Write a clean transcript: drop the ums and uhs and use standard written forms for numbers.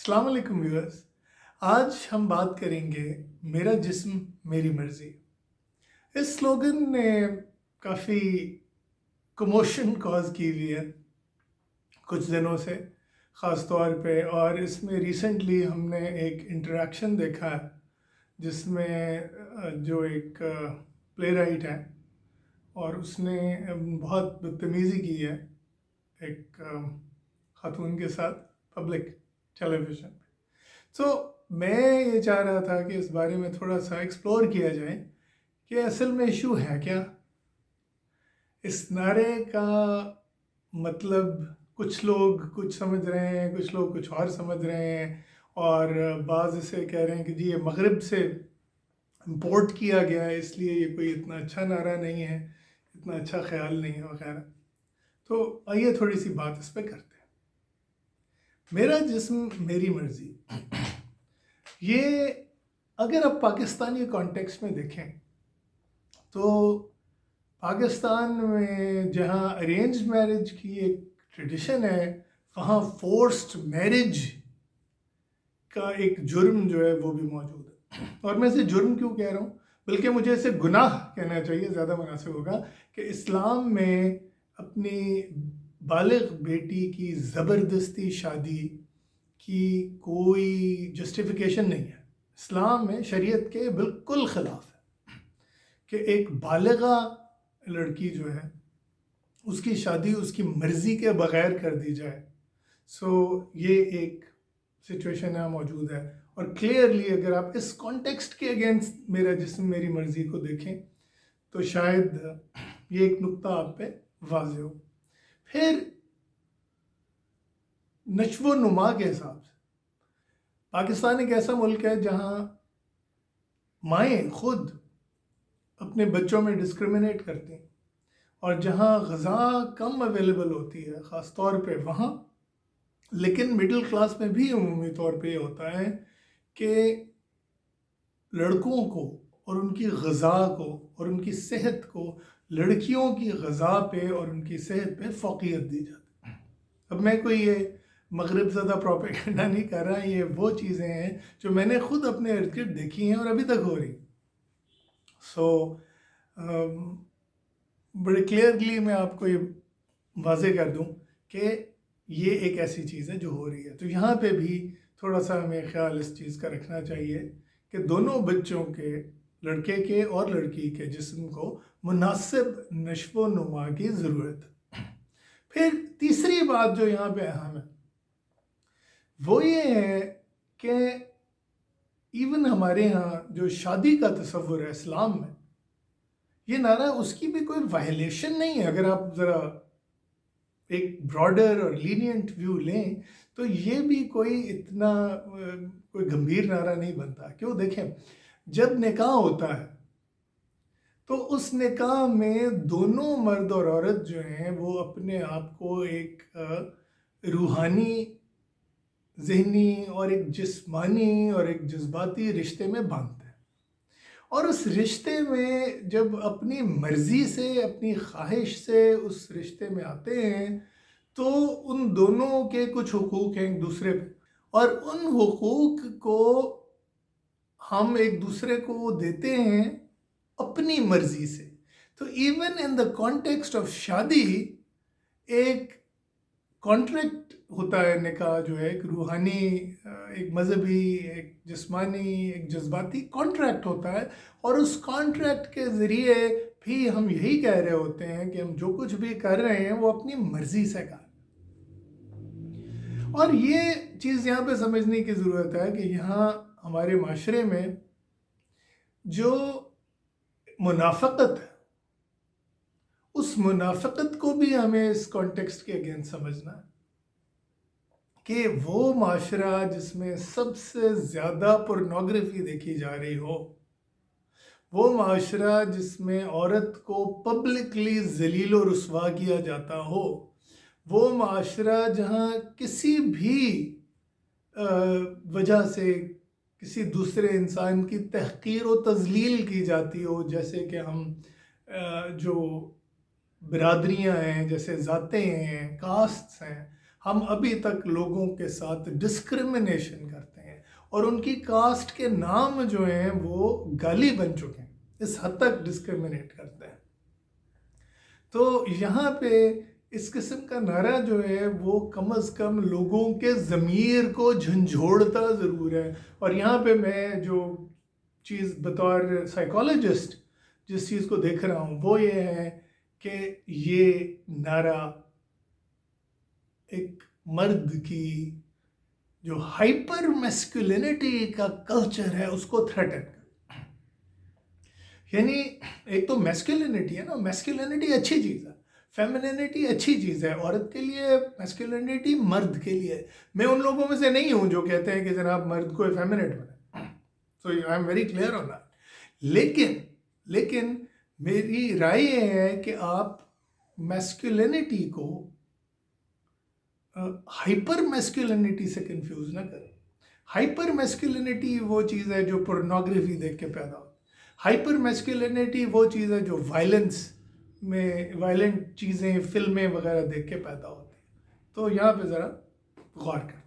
السلام علیکم ویورز. آج ہم بات کریں گے میرا جسم میری مرضی. اس سلوگن نے کافی کموشن کاز کی ہوئی ہے کچھ دنوں سے خاص طور پہ، اور اس میں ریسنٹلی ہم نے ایک انٹریکشن دیکھا ہے جس میں جو ایک پلے رائٹ ہے اور اس نے بہت بدتمیزی کی ہے ایک خاتون کے ساتھ پبلک ٹیلی ویژن پہ. تو میں یہ چاہ رہا تھا کہ اس بارے میں تھوڑا سا ایکسپلور کیا جائے کہ اصل میں ایشو ہے کیا. اس نعرے کا مطلب کچھ لوگ کچھ سمجھ رہے ہیں، کچھ لوگ کچھ اور سمجھ رہے ہیں، اور بعض اسے کہہ رہے ہیں کہ جی یہ مغرب سے امپورٹ کیا گیا ہے، اس لیے یہ کوئی اتنا اچھا نعرہ نہیں ہے، اتنا اچھا خیال نہیں ہے وغیرہ. تو آئیے تھوڑی سی بات اس پہ کرتے ہیں. میرا جسم میری مرضی، یہ اگر آپ پاکستانی کانٹیکسٹ میں دیکھیں تو پاکستان میں جہاں ارینج میرج کی ایک ٹریڈیشن ہے، وہاں فورسڈ میرج کا ایک جرم جو ہے وہ بھی موجود ہے. اور میں اسے جرم کیوں کہہ رہا ہوں، بلکہ مجھے اسے گناہ کہنا چاہیے، زیادہ مناسب ہوگا، کہ اسلام میں اپنی بالغ بیٹی کی زبردستی شادی کی کوئی جسٹیفیکیشن نہیں ہے. اسلام میں شریعت کے بالکل خلاف ہے کہ ایک بالغہ لڑکی جو ہے اس کی شادی اس کی مرضی کے بغیر کر دی جائے. یہ ایک سچویشن ہے، موجود ہے. اور کلیئرلی اگر آپ اس کانٹیکسٹ کے اگینسٹ میرا جسم میری مرضی کو دیکھیں تو شاید یہ ایک نقطہ آپ پہ واضح ہو. پھر نشو و نما کے حساب سے پاکستان ایک ایسا ملک ہے جہاں مائیں خود اپنے بچوں میں ڈسکریمنیٹ کرتی ہیں، اور جہاں غذا کم اویلیبل ہوتی ہے خاص طور پہ وہاں، لیکن مڈل کلاس میں بھی عمومی طور پہ یہ ہوتا ہے کہ لڑکوں کو اور ان کی غذا کو اور ان کی صحت کو لڑکیوں کی غذا پہ اور ان کی صحت پہ فوقیت دی جاتی ہے. اب میں کوئی یہ مغرب زدہ پروپیگنڈا نہیں کر رہا، یہ وہ چیزیں ہیں جو میں نے خود اپنے ارد گرد دیکھی ہیں اور ابھی تک ہو رہی. بڑے کلیئرلی میں آپ کو یہ واضح کر دوں کہ یہ ایک ایسی چیز ہے جو ہو رہی ہے. تو یہاں پہ بھی تھوڑا سا ہمیں خیال اس چیز کا رکھنا چاہیے کہ دونوں بچوں کے، لڑکے کے اور لڑکی کے جسم کو مناسب نشو و نما کی ضرورت ہے. پھر تیسری بات جو یہاں پہ اہم ہے وہ یہ ہے کہ ایون ہمارے ہاں جو شادی کا تصور ہے اسلام میں، یہ نعرہ اس کی بھی کوئی وائلیشن نہیں ہے. اگر آپ ذرا ایک براڈر اور لینینٹ ویو لیں تو یہ بھی کوئی اتنا کوئی گمبھیر نعرہ نہیں بنتا. کیوں؟ دیکھیں، جب نکاح ہوتا ہے تو اس نکاح میں دونوں مرد اور عورت جو ہیں وہ اپنے آپ کو ایک روحانی، ذہنی اور ایک جسمانی اور ایک جذباتی رشتے میں باندھتے ہیں. اور اس رشتے میں جب اپنی مرضی سے، اپنی خواہش سے اس رشتے میں آتے ہیں تو ان دونوں کے کچھ حقوق ہیں ایک دوسرے پہ، اور ان حقوق کو ہم ایک دوسرے کو دیتے ہیں اپنی مرضی سے. تو even in the context of شادی ایک کانٹریکٹ ہوتا ہے. نکاح جو ہے ایک روحانی، ایک مذہبی، ایک جسمانی، ایک جذباتی کانٹریکٹ ہوتا ہے، اور اس کانٹریکٹ کے ذریعے بھی ہم یہی کہہ رہے ہوتے ہیں کہ ہم جو کچھ بھی کر رہے ہیں وہ اپنی مرضی سے کر. اور یہ چیز یہاں پہ سمجھنے کی ضرورت ہے کہ یہاں ہمارے معاشرے میں جو منافقت ہے، اس منافقت کو بھی ہمیں اس کانٹیکسٹ کے اگینسٹ سمجھنا ہے کہ وہ معاشرہ جس میں سب سے زیادہ پورنوگرافی دیکھی جا رہی ہو، وہ معاشرہ جس میں عورت کو پبلکلی ذلیل و رسوا کیا جاتا ہو، وہ معاشرہ جہاں کسی بھی وجہ سے کسی دوسرے انسان کی تحقیر و تذلیل کی جاتی ہو، جیسے کہ ہم جو برادریاں ہیں، جیسے ذاتیں ہیں، کاسٹس ہیں، ہم ابھی تک لوگوں کے ساتھ ڈسکرمنیشن کرتے ہیں اور ان کی کاسٹ کے نام جو ہیں وہ گالی بن چکے ہیں، اس حد تک ڈسکرمنیٹ کرتے ہیں۔ تو یہاں پہ اس قسم کا نعرہ جو ہے وہ کم از کم لوگوں کے ضمیر کو جھنجھوڑتا ضرور ہے۔ اور یہاں پہ میں جو چیز بطور سائیکالوجسٹ جس چیز کو دیکھ رہا ہوں وہ یہ ہے کہ یہ نعرہ ایک مرد کی جو ہائپر میسکولینٹی کا کلچر ہے اس کو تھریٹن کر، یعنی ایک تو میسکولینٹی ہے نا، میسکولینٹی اچھی چیز ہے، فیمینینٹی اچھی چیز ہے عورت کے لیے، میسکولینٹی مرد کے لیے۔ میں ان لوگوں میں سے نہیں ہوں جو کہتے ہیں کہ جناب مرد کو ایفیمینیٹ بنائیں، so I am very clear on that. لیکن میری رائے یہ ہے کہ آپ میسکولینٹی کو ہائپر میسکولینٹی سے کنفیوز نہ کریں۔ ہائپر میسکولینٹی وہ چیز ہے جو پورنوگرافی دیکھ کے پیدا ہوتی ہے، ہائپر میسکولینٹی وہ چیز ہے جو وائلنٹ چیزیں، فلمیں وغیرہ دیکھ کے پیدا ہوتی ہے۔ تو یہاں پہ ذرا غور کریں۔